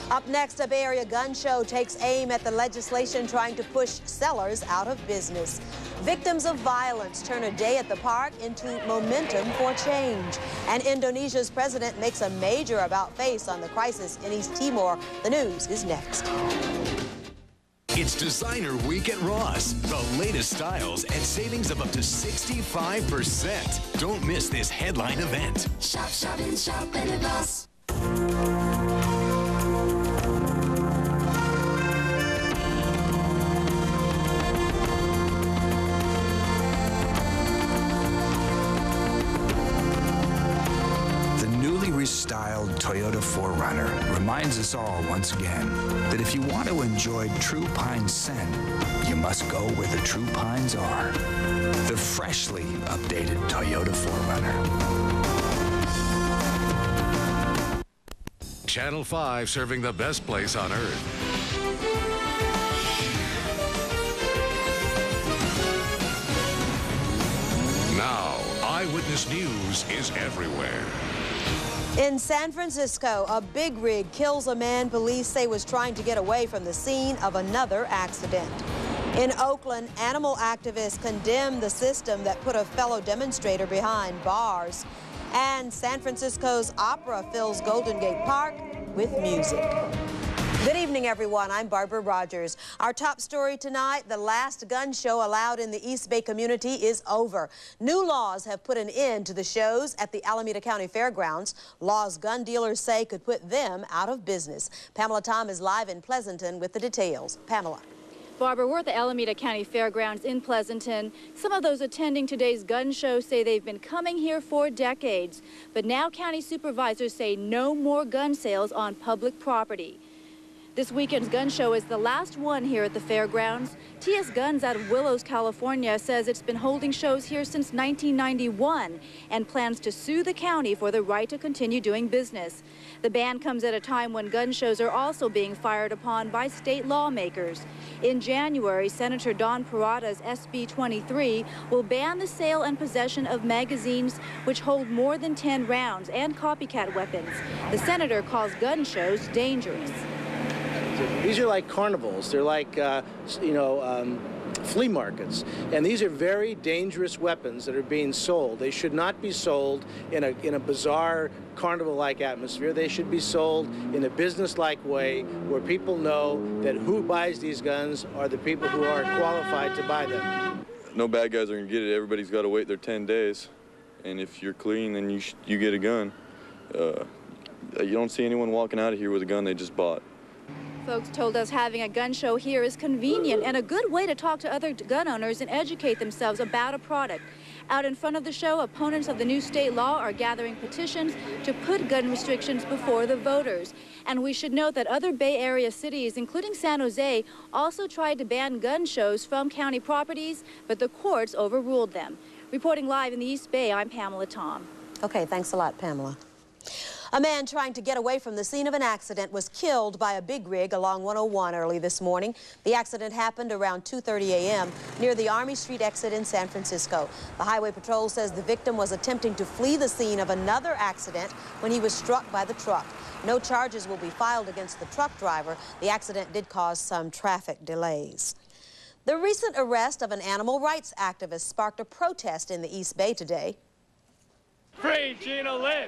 Up next, a Bay Area gun show takes aim at the legislation trying to push sellers out of business. Victims of violence turn a day at the park into momentum for change. And Indonesia's president makes a major about-face on the crisis in East Timor. The news is next. It's Designer Week at Ross. The latest styles and savings of up to 65%. Don't miss this headline event. Shop, shop, and shop at Ross. Styled Toyota 4Runner reminds us all once again that if you want to enjoy true pine scent, you must go where the true pines are. The freshly updated Toyota 4Runner. Channel 5 serving the best place on earth. Now, Eyewitness News is everywhere. In San Francisco, a big rig kills a man police say was trying to get away from the scene of another accident. In Oakland, animal activists condemn the system that put a fellow demonstrator behind bars. And San Francisco's opera fills Golden Gate Park with music. Good evening, everyone. I'm Barbara Rogers. Our top story tonight, the last gun show allowed in the East Bay community is over. New laws have put an end to the shows at the Alameda County Fairgrounds. Laws gun dealers say could put them out of business. Pamela Tom is live in Pleasanton with the details. Pamela. Barbara, we're at the Alameda County Fairgrounds in Pleasanton. Some of those attending today's gun show say they've been coming here for decades. But now county supervisors say no more gun sales on public property. This weekend's gun show is the last one here at the fairgrounds. TS Guns out of Willows, California says it's been holding shows here since 1991 and plans to sue the county for the right to continue doing business. The ban comes at a time when gun shows are also being fired upon by state lawmakers. In January, Senator Don Parada's SB 23 will ban the sale and possession of magazines which hold more than 10 rounds and copycat weapons. The senator calls gun shows dangerous. These are like carnivals. They're like, flea markets. And these are very dangerous weapons that are being sold. They should not be sold in a bizarre carnival-like atmosphere. They should be sold in a business-like way where people know that who buys these guns are the people who are qualified to buy them. No bad guys are going to get it. Everybody's got to wait their 10 days. And if you're clean, then you get a gun. You don't see anyone walking out of here with a gun they just bought. Folks told us having a gun show here is convenient and a good way to talk to other gun owners and educate themselves about a product. Out in front of the show, opponents of the new state law are gathering petitions to put gun restrictions before the voters. And we should note that other Bay Area cities, including San Jose, also tried to ban gun shows from county properties, but the courts overruled them. Reporting live in the East Bay, I'm Pamela Tom. Okay, thanks a lot, Pamela. A man trying to get away from the scene of an accident was killed by a big rig along 101 early this morning. The accident happened around 2:30 a.m. near the Army Street exit in San Francisco. The Highway Patrol says the victim was attempting to flee the scene of another accident when he was struck by the truck. No charges will be filed against the truck driver. The accident did cause some traffic delays. The recent arrest of an animal rights activist sparked a protest in the East Bay today. Free Gina Lynn!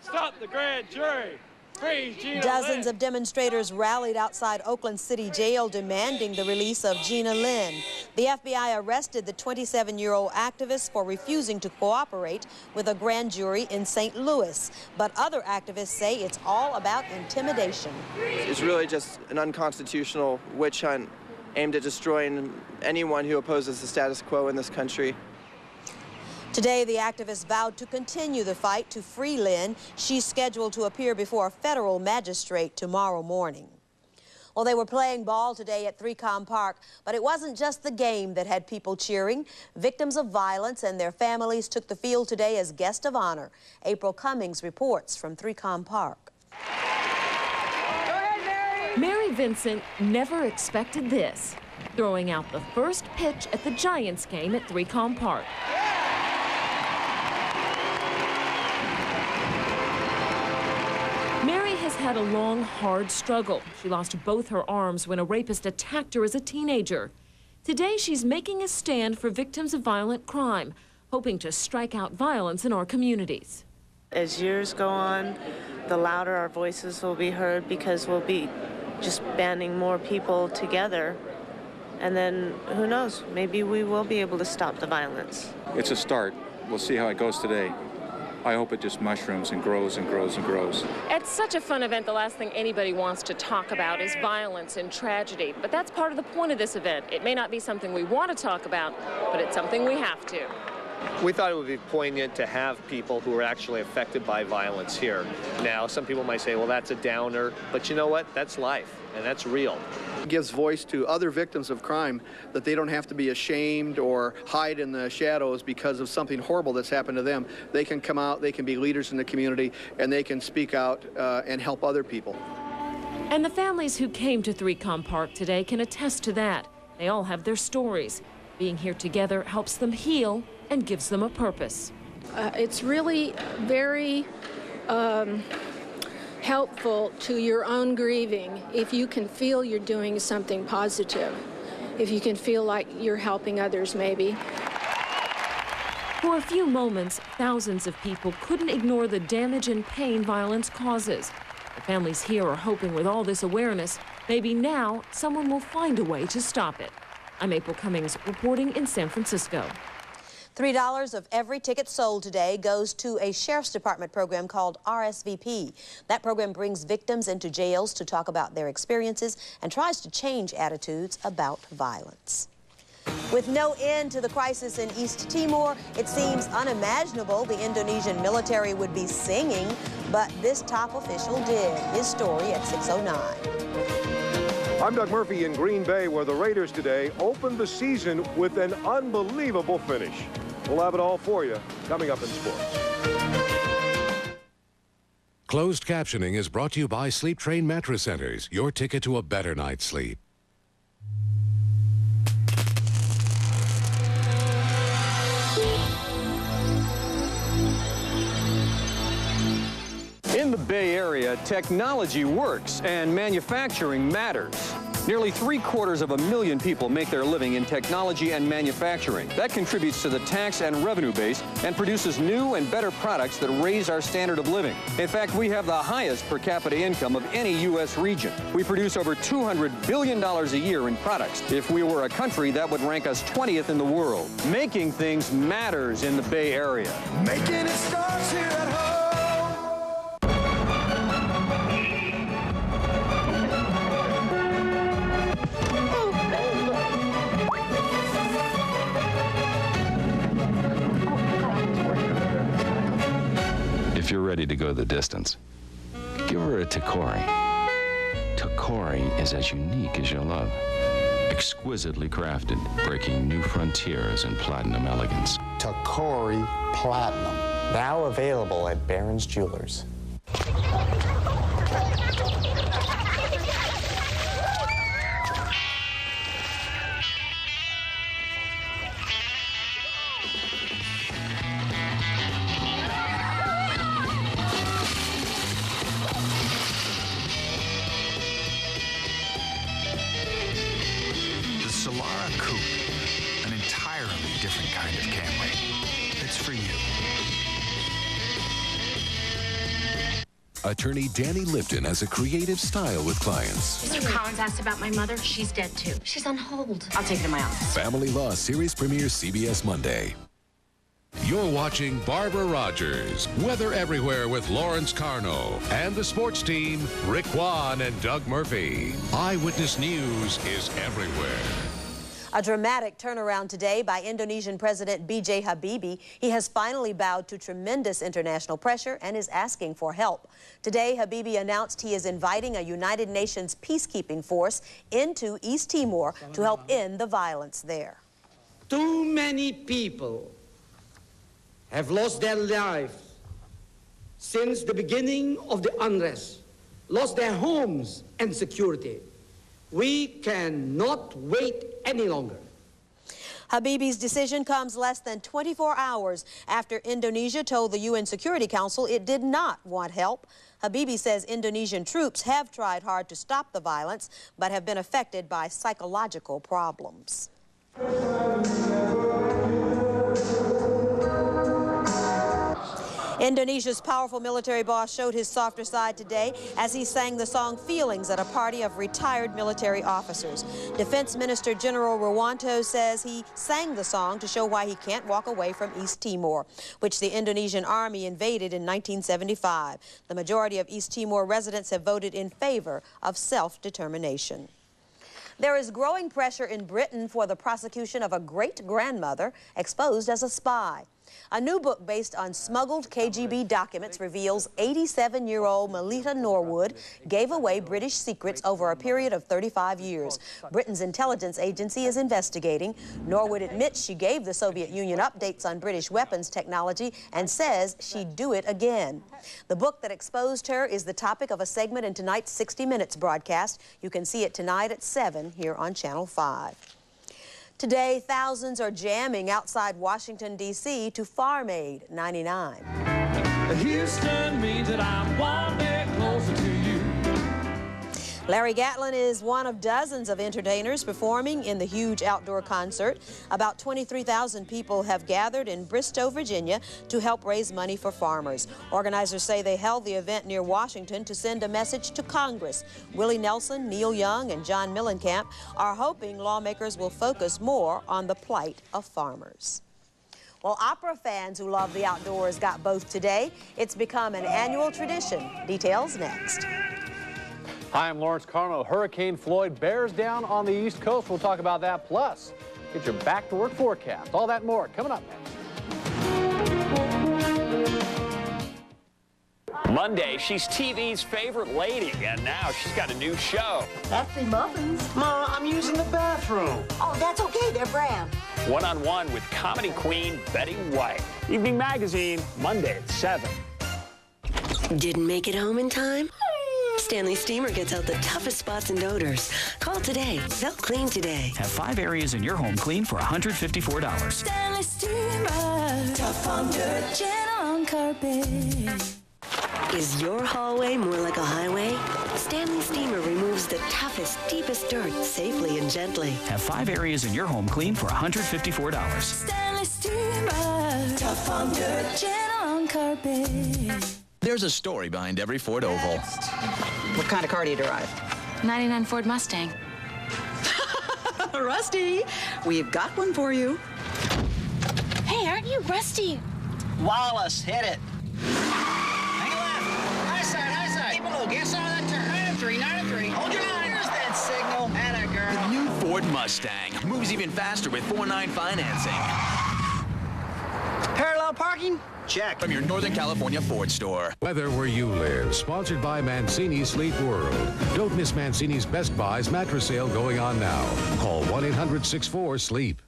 Stop the grand jury! Free Gina Dozens Lynn. of demonstrators rallied outside Oakland City Jail demanding the release of Gina Lynn. The FBI arrested the 27-year-old activist for refusing to cooperate with a grand jury in St. Louis. But other activists say it's all about intimidation. It's really just an unconstitutional witch hunt aimed at destroying anyone who opposes the status quo in this country. Today, the activists vowed to continue the fight to free Lynn. She's scheduled to appear before a federal magistrate tomorrow morning. Well, they were playing ball today at 3Com Park, but it wasn't just the game that had people cheering. Victims of violence and their families took the field today as guest of honor. April Cummings reports from 3Com Park. Mary Vincent never expected this, throwing out the first pitch at the Giants game at 3Com Park. Mary has had a long, hard struggle. She lost both her arms when a rapist attacked her as a teenager. Today, she's making a stand for victims of violent crime, hoping to strike out violence in our communities. As years go on, the louder our voices will be heard, because we'll be just banding more people together. And then, who knows, maybe we will be able to stop the violence. It's a start. We'll see how it goes today. I hope it just mushrooms and grows and grows and grows. At such a fun event, the last thing anybody wants to talk about is violence and tragedy. But that's part of the point of this event. It may not be something we want to talk about, but it's something we have to. We thought it would be poignant to have people who are actually affected by violence here. Now, some people might say, well, that's a downer, but you know what? That's life, and that's real. It gives voice to other victims of crime, that they don't have to be ashamed or hide in the shadows because of something horrible that's happened to them. They can come out, they can be leaders in the community, and they can speak out and help other people. And the families who came to 3Com Park today can attest to that. They all have their stories. Being here together helps them heal and gives them a purpose. It's really very helpful to your own grieving if you can feel you're doing something positive, if you can feel like you're helping others maybe. For a few moments, thousands of people couldn't ignore the damage and pain violence causes. The families here are hoping with all this awareness, maybe now someone will find a way to stop it. I'm April Cummings reporting in San Francisco. $3 of every ticket sold today goes to a Sheriff's Department program called RSVP. That program brings victims into jails to talk about their experiences and tries to change attitudes about violence. With no end to the crisis in East Timor, it seems unimaginable the Indonesian military would be singing, but this top official did. His story at 6:09. I'm Doug Murphy in Green Bay, where the Raiders today opened the season with an unbelievable finish. We'll have it all for you coming up in sports. Closed captioning is brought to you by Sleep Train Mattress Centers, your ticket to a better night's sleep. In the Bay Area, technology works and manufacturing matters. Nearly 750,000 people make their living in technology and manufacturing. That contributes to the tax and revenue base and produces new and better products that raise our standard of living. In fact, we have the highest per capita income of any U.S. region. We produce over $200 billion a year in products. If we were a country, that would rank us 20th in the world. Making things matters in the Bay Area. Making it starts here at home. If you're ready to go the distance, give her a Takori. Takori is as unique as your love. Exquisitely crafted, breaking new frontiers in platinum elegance. Takori Platinum, now available at Barron's Jewelers. Attorney Danny Lipton has a creative style with clients. Mr. Collins asked about my mother. She's dead, too. She's on hold. I'll take her to my office. Family Law series premieres CBS Monday. You're watching Barbara Rogers, Weather Everywhere with Lawrence Carno, and the sports team, Rick Wan and Doug Murphy. Eyewitness News is everywhere. A dramatic turnaround today by Indonesian President B.J. Habibie. He has finally bowed to tremendous international pressure and is asking for help. Today, Habibie announced he is inviting a United Nations peacekeeping force into East Timor to help end the violence there. Too many people have lost their lives since the beginning of the unrest, lost their homes and security. We cannot wait any longer. Habibie's decision comes less than 24 hours after Indonesia told the UN Security Council it did not want help. Habibie says Indonesian troops have tried hard to stop the violence, but have been affected by psychological problems. Indonesia's powerful military boss showed his softer side today as he sang the song Feelings at a party of retired military officers. Defense Minister General Ruwanto says he sang the song to show why he can't walk away from East Timor, which the Indonesian army invaded in 1975. The majority of East Timor residents have voted in favor of self-determination. There is growing pressure in Britain for the prosecution of a great-grandmother exposed as a spy. A new book based on smuggled KGB documents reveals 87-year-old Melita Norwood gave away British secrets over a period of 35 years. Britain's intelligence agency is investigating. Norwood admits she gave the Soviet Union updates on British weapons technology and says she'd do it again. The book that exposed her is the topic of a segment in tonight's 60 Minutes broadcast. You can see it tonight at 7 here on Channel 5. Today, thousands are jamming outside Washington, D.C. to Farm Aid 99. Houston means that I'm one day closer to you. Larry Gatlin is one of dozens of entertainers performing in the huge outdoor concert. About 23,000 people have gathered in Bristow, Virginia to help raise money for farmers. Organizers say they held the event near Washington to send a message to Congress. Willie Nelson, Neil Young, and John Millenkamp are hoping lawmakers will focus more on the plight of farmers. Well, opera fans who love the outdoors got both today. It's become an annual tradition. Details next. Hi, I'm Lawrence Carno. Hurricane Floyd bears down on the East Coast. We'll talk about that. Plus, get your back-to-work forecast. All that and more coming up next. Monday, she's TV's favorite lady, and now she's got a new show. Hefty muffins. Ma, I'm using the bathroom. Oh, that's okay. They're brand. One-on-one with comedy queen Betty White. Evening Magazine, Monday at 7. Didn't make it home in time? Stanley Steamer gets out the toughest spots and odors. Call today. They'll clean today. Have 5 areas in your home clean for $154. Stanley Steamer. Tough on dirt. Gentle on carpet. Is your hallway more like a highway? Stanley Steamer removes the toughest, deepest dirt safely and gently. Have 5 areas in your home clean for $154. Stanley Steamer. Tough on dirt. Gentle on carpet. There's a story behind every Ford Oval. What kind of car do you drive? 99 Ford Mustang. Rusty, we've got one for you. Hey, aren't you Rusty? Wallace, hit it. Hang left. High side. Keep a low. Get some of that turn. 9-3. Hold your line. Here's that signal. Atta girl. The new Ford Mustang moves even faster with 4.9 financing. Parallel parking? Check. From your Northern California Ford store. Weather where you live. Sponsored by Mancini Sleep World. Don't miss Mancini's Best Buys mattress sale going on now. Call 1-800-64-SLEEP.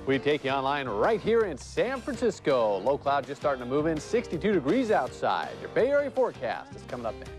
We take you online right here in San Francisco. Low cloud just starting to move in. 62 degrees outside. Your Bay Area forecast is coming up next.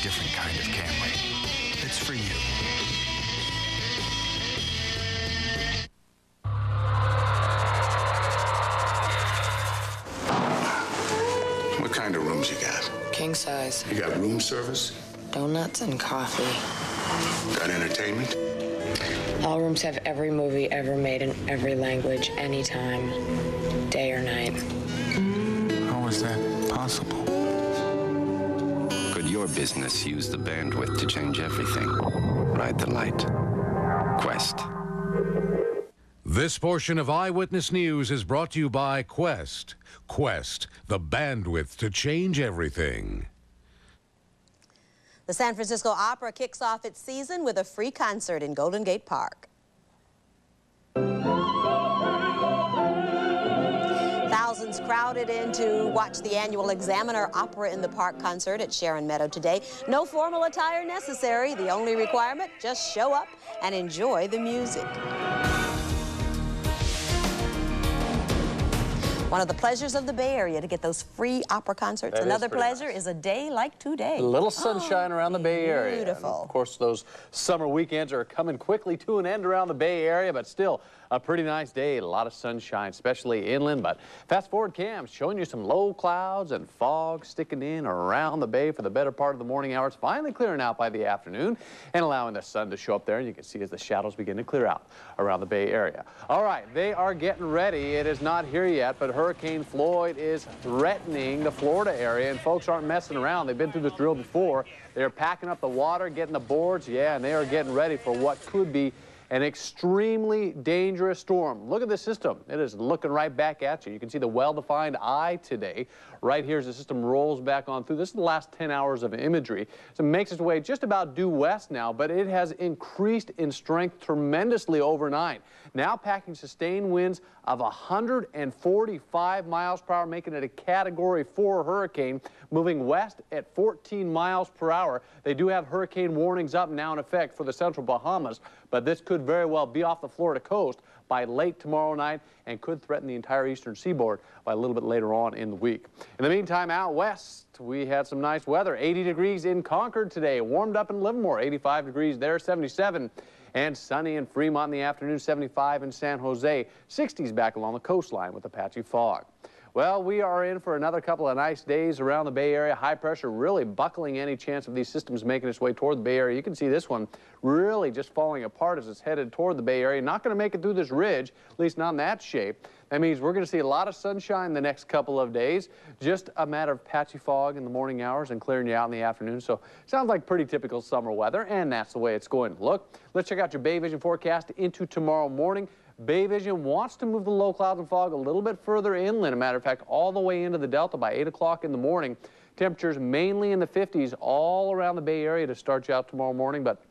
Different kind of Camry. It's for you. What kind of rooms you got? King size. You got room service? Donuts and coffee. Got entertainment? All rooms have every movie ever made in every language, anytime, day or night. How is that possible? Could your business use the bandwidth to change everything? Ride the light. Quest. This portion of Eyewitness News is brought to you by Quest. Quest, the bandwidth to change everything. The San Francisco Opera kicks off its season with a free concert in Golden Gate Park. Thousands crowded in to watch the annual Examiner Opera in the Park concert at Sharon Meadow today. No formal attire necessary. The only requirement, just show up and enjoy the music. One of the pleasures of the Bay Area to get those free opera concerts. That Another pleasure nice. is a day like today. A little sunshine around the Bay Area. Beautiful. And of course, those summer weekends are coming quickly to an end around the Bay Area, but still a pretty nice day. A lot of sunshine, especially inland. But fast forward cams showing you some low clouds and fog sticking in around the bay for the better part of the morning hours, finally clearing out by the afternoon and allowing the sun to show up there. And you can see as the shadows begin to clear out around the Bay Area. All right, they are getting ready. It is not here yet, but Hurricane Floyd is threatening the Florida area, and folks aren't messing around. They've been through this drill before. They're packing up the water, getting the boards, yeah, and they are getting ready for what could be an extremely dangerous storm. Look at the system. It is looking right back at you. You can see the well-defined eye today. Right here as the system rolls back on through. This is the last 10 hours of imagery. So it makes its way just about due west now, but it has increased in strength tremendously overnight. Now packing sustained winds of 145 miles per hour, making it a Category 4 hurricane, moving west at 14 miles per hour. They do have hurricane warnings up now in effect for the central Bahamas, but this could very well be off the Florida coast by late tomorrow night and could threaten the entire eastern seaboard by a little bit later on in the week. In the meantime, out west, we had some nice weather. 80 degrees in Concord today, warmed up in Livermore, 85 degrees there, 77. And sunny in Fremont in the afternoon, 75 in San Jose, 60s back along the coastline with a patchy fog. Well, we are in for another couple of nice days around the Bay Area. High pressure really buckling any chance of these systems making its way toward the Bay Area. You can see this one really just falling apart as it's headed toward the Bay Area. Not going to make it through this ridge, at least not in that shape. That means we're going to see a lot of sunshine the next couple of days. Just a matter of patchy fog in the morning hours and clearing you out in the afternoon. So sounds like pretty typical summer weather, and that's the way it's going to look. Let's check out your Bay Vision forecast into tomorrow morning. Bay Vision wants to move the low clouds and fog a little bit further inland. As a matter of fact, all the way into the Delta by 8 o'clock in the morning. Temperatures mainly in the 50s all around the Bay Area to start you out tomorrow morning. But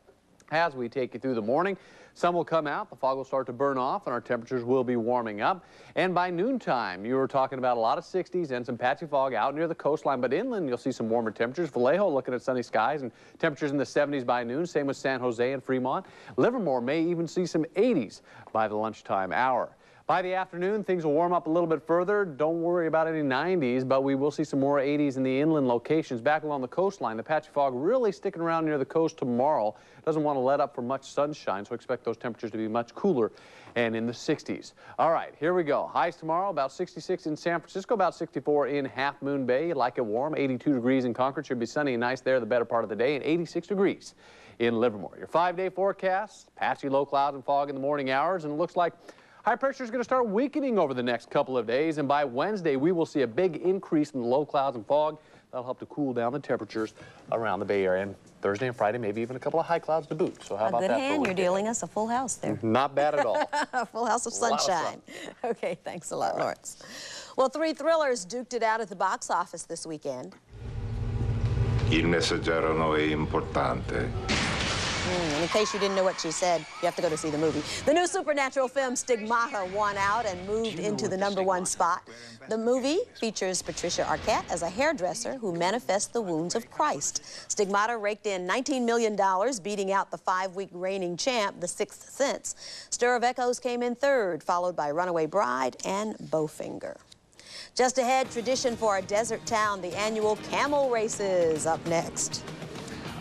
as we take you through the morning, sun will come out, the fog will start to burn off, and our temperatures will be warming up. And by noontime, you were talking about a lot of 60s and some patchy fog out near the coastline, but inland you'll see some warmer temperatures. Vallejo looking at sunny skies and temperatures in the 70s by noon, same with San Jose and Fremont. Livermore may even see some 80s by the lunchtime hour. By the afternoon, things will warm up a little bit further. Don't worry about any 90s, but we will see some more 80s in the inland locations. Back along the coastline, the patchy fog really sticking around near the coast tomorrow. Doesn't want to let up for much sunshine, so expect those temperatures to be much cooler and in the 60s. All right, here we go. Highs tomorrow, about 66 in San Francisco, about 64 in Half Moon Bay. You like it warm. 82 degrees in Concord. Should be sunny and nice there the better part of the day, and 86 degrees in Livermore. Your 5-day forecast, patchy low clouds and fog in the morning hours, and it looks like high pressure is going to start weakening over the next couple of days, and by Wednesday, we will see a big increase in the low clouds and fog. That'll help to cool down the temperatures around the Bay Area. And Thursday and Friday, maybe even a couple of high clouds to boot. So how about that? A good hand, you're dealing us a full house there. Not bad at all. A full house of sunshine. Okay, thanks a lot, Lawrence. Well, 3 thrillers duked it out at the box office this weekend. Il messaggero no è importante. In case you didn't know what she said, you have to go to see the movie. The new supernatural film Stigmata won out and moved into the #1 spot. The movie features Patricia Arquette as a hairdresser who manifests the wounds of Christ. Stigmata raked in $19 million, beating out the 5-week reigning champ, The Sixth Sense. Stir of Echoes came in 3rd, followed by Runaway Bride and Bowfinger. Just ahead, tradition for a desert town, the annual camel races up next.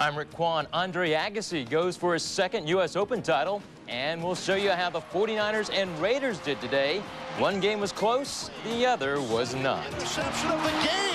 I'm Rick Kwan. Andre Agassi goes for his 2nd U.S. Open title, and we'll show you how the 49ers and Raiders did today. One game was close, the other was not. Interception of the game.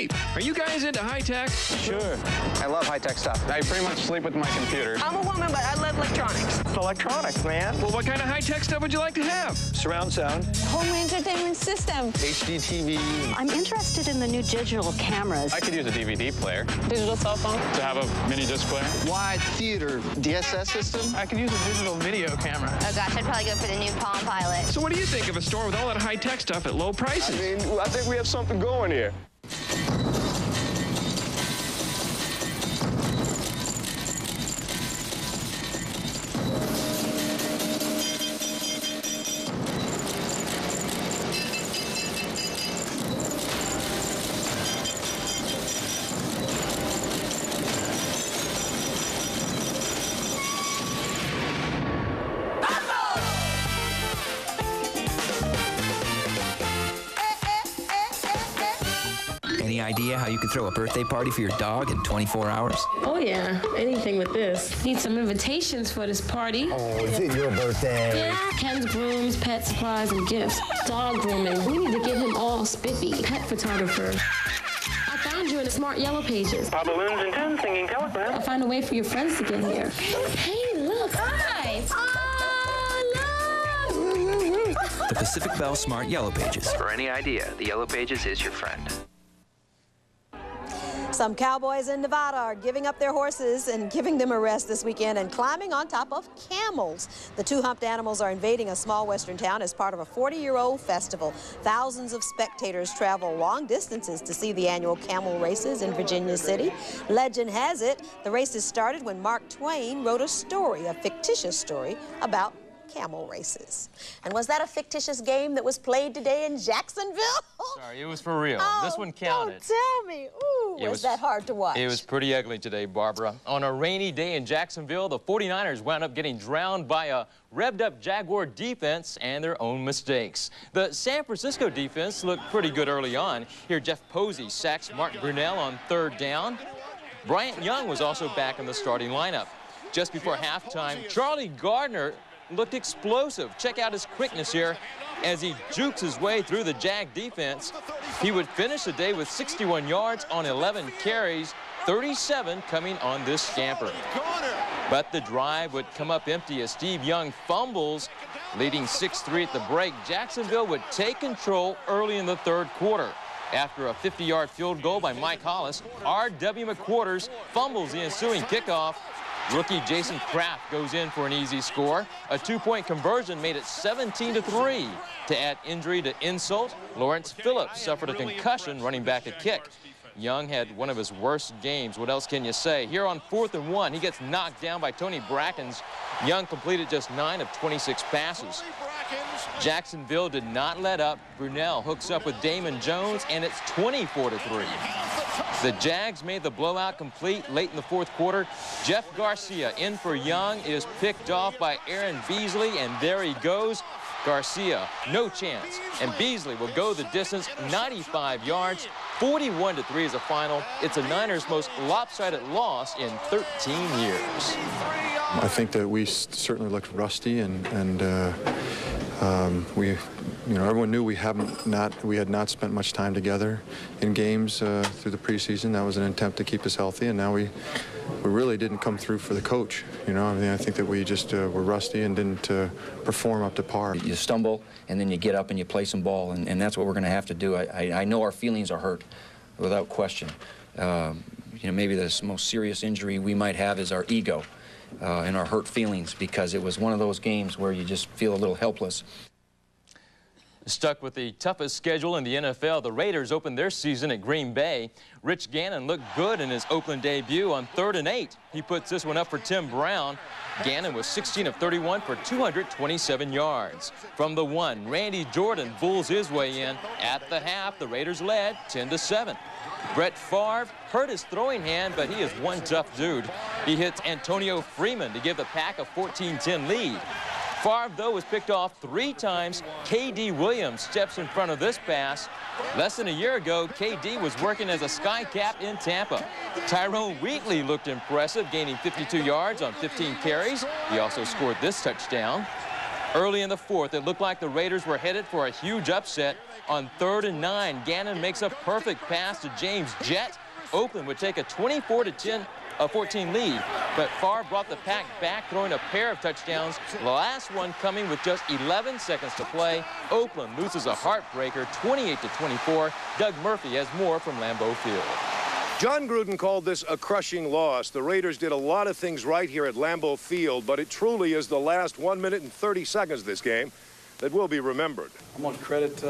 great. Are you guys into high-tech? Sure. I love high-tech stuff. I pretty much sleep with my computer. I'm a woman, but I love electronics. It's electronics, man. Well, what kind of high-tech stuff would you like to have? Surround sound. Home entertainment system. HD TV. I'm interested in the new digital cameras. I could use a DVD player. Digital cell phone. To have a mini disc player. Wide theater DSS system. I could use a digital video camera. Oh gosh, I'd probably go for the new Palm Pilot. So what do you think of a store with all that high-tech stuff at low prices? I mean, I think we have something going here. Any idea how you could throw a birthday party for your dog in 24 hours? Oh, yeah. Anything with this. Need some invitations for this party. Oh, is it your birthday? Yeah. Ken's brooms, pet supplies, and gifts. Dog grooming. We need to get him all spiffy. Pet photographer. I found you in the Smart Yellow Pages. Pop balloons and tunes singing telegram. I'll find a way for your friends to get here. Hey, look. Hi. The Pacific Bell Smart Yellow Pages. For any idea, the Yellow Pages is your friend. Some cowboys in Nevada are giving up their horses and giving them a rest this weekend and climbing on top of camels. The two-humped animals are invading a small western town as part of a 40-year-old festival. Thousands of spectators travel long distances to see the annual camel races in Virginia City. Legend has it, the races started when Mark Twain wrote a fictitious story about camel races. And was that a fictitious game that was played today in Jacksonville? Sorry, it was for real. Oh, this one counted. Don't tell me. Ooh, was that hard to watch? It was pretty ugly today, Barbara. On a rainy day in Jacksonville, the 49ers wound up getting drowned by a revved-up Jaguar defense and their own mistakes. The San Francisco defense looked pretty good early on. Here, Jeff Posey sacks Mark Brunell on 3rd down. Bryant Young was also back in the starting lineup. Just before halftime, Charlie Gardner looked explosive. Check out his quickness here as he jukes his way through the Jag defense. He would finish the day with 61 yards on 11 carries, 37 coming on this scamper. But the drive would come up empty as Steve Young fumbles, leading 6-3 at the break. Jacksonville would take control early in the 3rd quarter. After a 50-yard field goal by Mike Hollis, R.W. McQuarters fumbles the ensuing kickoff. Rookie Jason Kraft goes in for an easy score. A 2-point conversion made it 17-3. To add injury to insult, Lawrence Phillips suffered a concussion running back a kick. Young had one of his worst games. What else can you say? Here on 4th and 1, he gets knocked down by Tony Brackens. Young completed just 9 of 26 passes. Jacksonville did not let up. Brunell hooks up with Damon Jones, and it's 24-3. The Jags made the blowout complete late in the 4th quarter. Jeff Garcia in for Young is picked off by Aaron Beasley, and there he goes. Garcia, no chance. And Beasley will go the distance, 95 yards. 41-3 is the final. It's the Niners' most lopsided loss in 13 years. I think that we certainly looked rusty, and everyone knew we had not spent much time together in games through the preseason. That was an attempt to keep us healthy, and now we really didn't come through for the coach. I mean, I think that we just were rusty and didn't perform up to par. You stumble, and then you get up and you play some ball, and that's what we're going to have to do. I know our feelings are hurt, without question. Maybe the most serious injury we might have is our ego and our hurt feelings, because it was one of those games where you just feel a little helpless. Stuck with the toughest schedule in the NFL, the Raiders opened their season at Green Bay. Rich Gannon looked good in his Oakland debut on 3rd and 8. He puts this one up for Tim Brown. Gannon was 16 of 31 for 227 yards. From the 1, Randy Jordan bulls his way in. At the half, the Raiders led 10-7. Brett Favre hurt his throwing hand, but he is one tough dude. He hits Antonio Freeman to give the Pack a 14-10 lead. Favre, though, was picked off 3 times. K.D. Williams steps in front of this pass. Less than a year ago, K.D. was working as a skycap in Tampa. Tyrone Wheatley looked impressive, gaining 52 yards on 15 carries. He also scored this touchdown. Early in the fourth, it looked like the Raiders were headed for a huge upset. On 3rd and 9, Gannon makes a perfect pass to James Jett. Oakland would take a 24-14 lead, but Favre brought the pack back, throwing a pair of touchdowns, the last one coming with just 11 seconds to play. Oakland loses a heartbreaker, 28-24. Doug Murphy has more from Lambeau Field. John Gruden called this a crushing loss. The Raiders did a lot of things right here at Lambeau Field, but it truly is the last 1 minute and 30 seconds of this game that will be remembered. I'm going to credit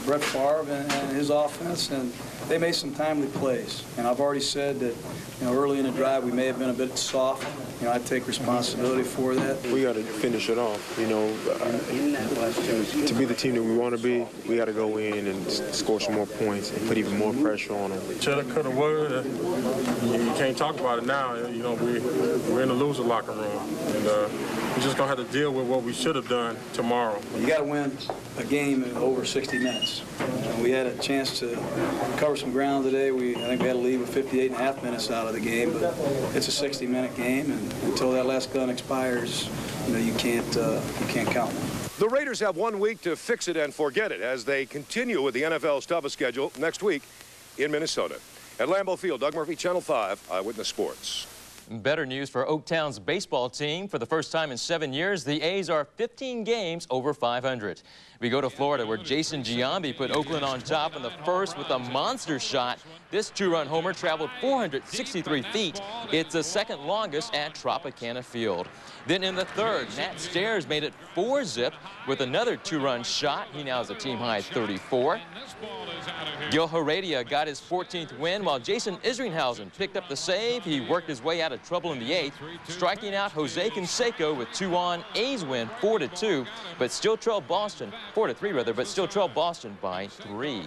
Brett Favre and his offense, and they made some timely plays. And I've already said that, early in the drive we may have been a bit soft. I take responsibility for that. We got to finish it off. To be the team that we want to be, we got to go in and score some more points and put even more pressure on them. Shoulda, coulda, woulda. You can't talk about it now. We're in the loser locker room, and we're just gonna have to deal with what we should have done tomorrow. You got to win a game in over 60 minutes. We had a chance to cover some ground today. I think we had a lead with 58.5 minutes out of the game, but it's a 60-minute game, and until that last gun expires, you can't count them. The Raiders have 1 week to fix it and forget it as they continue with the NFL's toughest schedule next week in Minnesota. At Lambeau Field, Doug Murphy, Channel 5, Eyewitness Sports. Better news for Oaktown's baseball team. For the first time in 7 years, the A's are 15 games over 500. We go to Florida, where Jason Giambi put Oakland on top in the first with a monster shot. This two-run homer traveled 463 feet. It's the second longest at Tropicana Field. Then in the third, Nat Stairs made it 4-zip with another two-run shot. He now has a team-high 34. Gil Heredia got his 14th win, while Jason Isringhausen picked up the save. He worked his way out of trouble in the 8th, striking out Jose Canseco with 2 on. A's win 4-2, but still trail Boston, 4-3 rather, but still trail Boston by 3.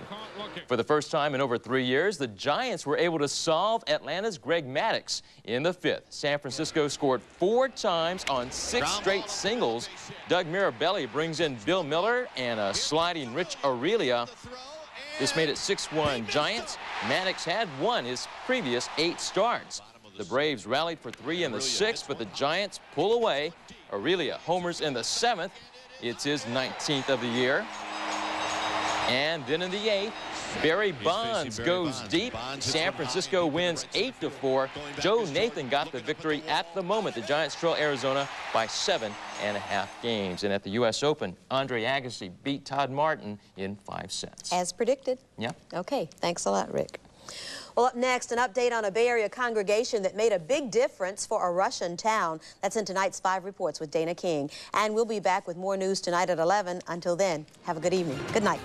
For the first time in over 3 years, the Giants were able to solve Atlanta's Greg Maddux. In the 5th, San Francisco scored 4 times on 6 straight singles. Doug Mirabelli brings in Bill Miller and a sliding Rich Aurelia. This made it 6-1 Giants. Maddux had won his previous 8 starts. The Braves rallied for 3 in the 6th, but the Giants pull away. Aurelia homers in the 7th. It's his 19th of the year. And then in the 8th, Barry Bonds goes deep. San Francisco wins 8-4. Joe Nathan got the victory at the moment. The Giants trail Arizona by 7.5 games. And at the U.S. Open, Andre Agassi beat Todd Martin in 5 sets. As predicted. Yeah. Okay, thanks a lot, Rick. Well, up next, an update on a Bay Area congregation that made a big difference for a Russian town. That's in tonight's 5 Reports with Dana King. And we'll be back with more news tonight at 11. Until then, have a good evening. Good night.